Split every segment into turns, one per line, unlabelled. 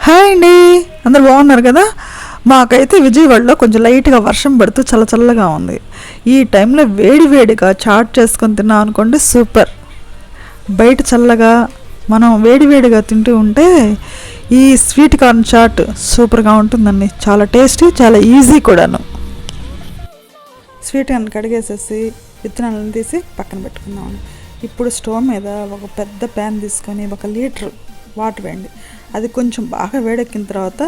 Hi అండి, అందరు బాగున్నారు కదా. మాకైతే విజయవాడలో కొంచెం లైట్గా వర్షం పడుతూ చల్లగా ఉంది. ఈ టైంలో వేడిగా చాట్ చేసుకొని తిన్నాం అనుకోండి, సూపర్. బయట చల్లగా మనం వేడిగా తింటూ ఉంటే ఈ స్వీట్ కార్న్ చాట్ సూపర్గా ఉంటుందండి. చాలా టేస్టీ, చాలా ఈజీ కూడాను. స్వీట్ కార్న్ కడిగేసేసి విత్తనాలను తీసి పక్కన పెట్టుకుందాం. ఇప్పుడు స్టవ్ మీద ఒక పెద్ద ప్యాన్ తీసుకొని 1 లీటర్ వాటర్ వేయండి. అది కొంచెం బాగా వేడెక్కిన తర్వాత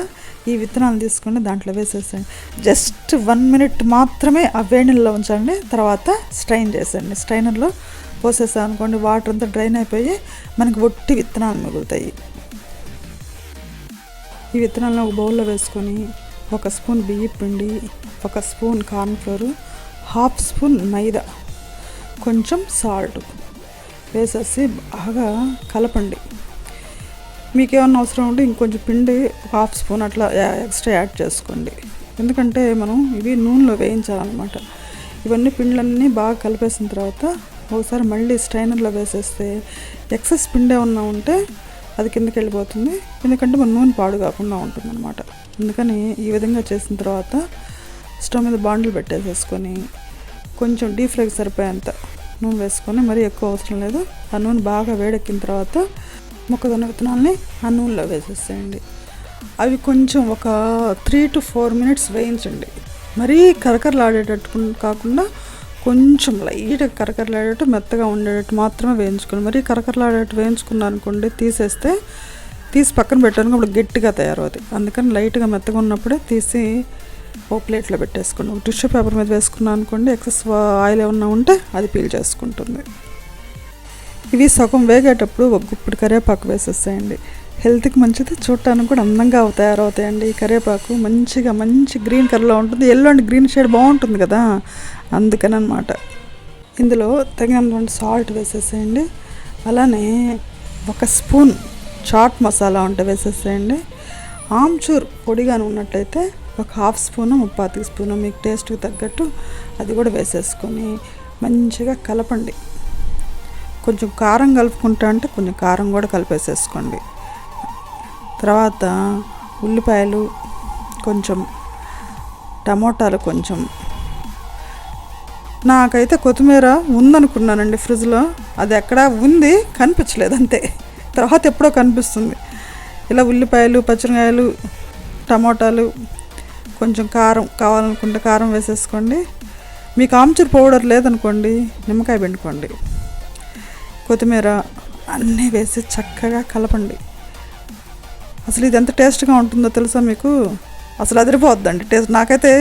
ఈ విత్తనాలు తీసుకొని దాంట్లో వేసేసండి. జస్ట్ 1 మినిట్ మాత్రమే ఆ వేడిలో ఉంచండి. తర్వాత స్ట్రైన్ చేసండి. స్ట్రైనర్లో పోసేసాం అనుకోండి, వాటర్ అంతా డ్రైన్ అయిపోయి మనకి ఒట్టి విత్తనాలు మిగులుతాయి. ఈ విత్తనాలను ఒక బౌల్లో వేసుకొని 1 స్పూన్ బియ్యం పిండి, 1 స్పూన్ కార్న్ఫ్లోర్, 1/2 స్పూన్ మైదా, కొంచెం సాల్ట్ వేసేసి బాగా కలపండి. మీకు ఏమన్నా అవసరం ఉంటే ఇంకొంచెం పిండి 1/2 స్పూన్ అట్లా ఎక్స్ట్రా యాడ్ చేసుకోండి. ఎందుకంటే మనం ఇవి నూనెలో వేయించాలన్నమాట. ఇవన్నీ పిండ్లన్నీ బాగా కలిపేసిన తర్వాత ఒకసారి మళ్ళీ స్ట్రైనర్లో వేసేస్తే ఎక్సెస్ పిండి ఏమన్నా ఉంటే అది కిందకి వెళ్ళిపోతుంది. ఎందుకంటే మన నూనె పాడు కాకుండా ఉంటుంది అనమాట. అందుకని ఈ విధంగా చేసిన తర్వాత స్టవ్ మీద బాండిల్ పెట్టేసేసుకొని కొంచెం డీప్ ఫ్రైకి సరిపోయేంత నూనె వేసుకొని, మరీ ఎక్కువ అవసరం లేదు. ఆ నూనె బాగా వేడెక్కిన తర్వాత మొక్కజొన్న విత్తనాలని ఆ నూనెలో వేసేసేయండి. అవి కొంచెం ఒక 3 to 4 మినిట్స్ వేయించండి. మరీ కరకరలాడేటట్టు కాకుండా కొంచెం లైట్గా కరకరలాడేటట్టు, మెత్తగా ఉండేటట్టు మాత్రమే వేయించుకోండి. మరీ కరకరలాడేటట్టు వేయించుకున్నారనుకోండి, తీసి పక్కన పెట్టాను అప్పుడు గట్టిగా తయారవుతుంది. అందుకని లైట్గా మెత్తగా ఉన్నప్పుడే తీసి ఓ ప్లేట్లో పెట్టేసుకోండి. ఒక టిష్యూ పేపర్ మీద వేసుకున్నాను అనుకోండి, ఎక్సెస్ ఆయిల్ ఏమన్నా ఉంటే అది పీల్ చేసుకుంటుంది. ఇవి సగం వేగేటప్పుడు ఒక గుప్పుడు కరివేపాకు వేసేసేయండి. హెల్త్కి మంచిది, చూడటానికి కూడా అందంగా తయారవుతాయండి. ఈ కరివేపాకు మంచి గ్రీన్ కలర్లో ఉంటుంది. ఎల్లో అండ్ గ్రీన్ షేడ్ బాగుంటుంది కదా, అందుకని అనమాట. ఇందులో తగినంత సాల్ట్ వేసేసేయండి. అలానే 1 స్పూన్ చాట్ మసాలా ఉంటే వేసేసేయండి. ఆమ్చూర్ పొడిగానే ఉన్నట్లయితే ఒక 1/2 స్పూను, 3/4 స్పూను మీకు టేస్ట్కి తగ్గట్టు అది కూడా వేసేసుకొని మంచిగా కలపండి. కొంచెం కారం కలుపుకుంటా అంటే కొంచెం కారం కూడా కలిపేసేసుకోండి. తర్వాత ఉల్లిపాయలు కొంచెం, టమోటాలు కొంచెం. నాకైతే కొత్తిమీర ఉందనుకున్నానండి ఫ్రిడ్జ్లో, అది ఎక్కడా ఉంది కనిపించలేదు అంతే. తర్వాత ఎప్పుడో కనిపిస్తుంది. ఇలా ఉల్లిపాయలు, పచ్చిమిరపకాయలు, టమోటాలు, కొంచెం కారం కావాలనుకుంటే కారం వేసేసుకోండి. మీకు ఆమ్చూర్ పౌడర్ లేదనుకోండి, నిమ్మకాయ పిండుకోండి. కొత్తిమీర అన్నీ వేసి చక్కగా కలపండి. అసలు ఇది ఎంత టేస్ట్గా ఉంటుందో తెలుసా మీకు, అసలు అదిరిపోద్దండి టేస్ట్. నాకైతే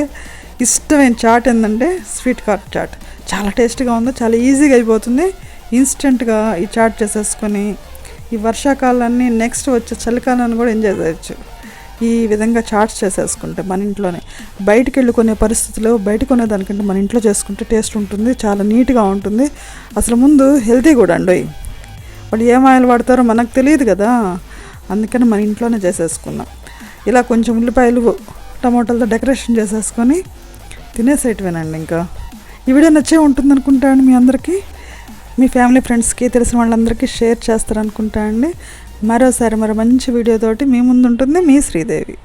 ఇష్టమైన చాట్ ఏంటంటే స్వీట్ కార్న్ చాట్. చాలా టేస్ట్గా ఉంది, చాలా ఈజీగా అయిపోతుంది. ఇన్స్టెంట్గా ఈ చాట్ చేసేసుకొని ఈ వర్షాకాలాన్ని, నెక్స్ట్ వచ్చే చలికాలాన్ని కూడా ఎంజాయ్ చేయొచ్చు. ఈ విధంగా చాట్స్ చేసేసుకుంటే మన ఇంట్లోనే. బయటికి వెళ్ళి కొనే పరిస్థితుల్లో, బయట కొనేదానికంటే మన ఇంట్లో చేసుకుంటే టేస్ట్ ఉంటుంది, చాలా నీట్గా ఉంటుంది. అసలు ముందు హెల్తీ కూడా అండి. వాళ్ళు ఏం ఆయిల్ వాడతారో మనకు తెలియదు కదా, అందుకని మన ఇంట్లోనే చేసేసుకుందాం. ఇలా కొంచెం ఉల్లిపాయలు, టమోటాలతో డెకరేషన్ చేసేసుకొని తినేసేటివేనండి. ఇంకా ఈ వీడియో నచ్చే ఉంటుంది అనుకుంటాను మీ అందరికీ. మీ ఫ్యామిలీ ఫ్రెండ్స్కి, తెలిసిన వాళ్ళందరికీ షేర్ చేస్తారనుకుంటా అండి. మరోసారి మరో మంచి వీడియోతోటి మీ ముందు ఉంటుంది మీ శ్రీదేవి.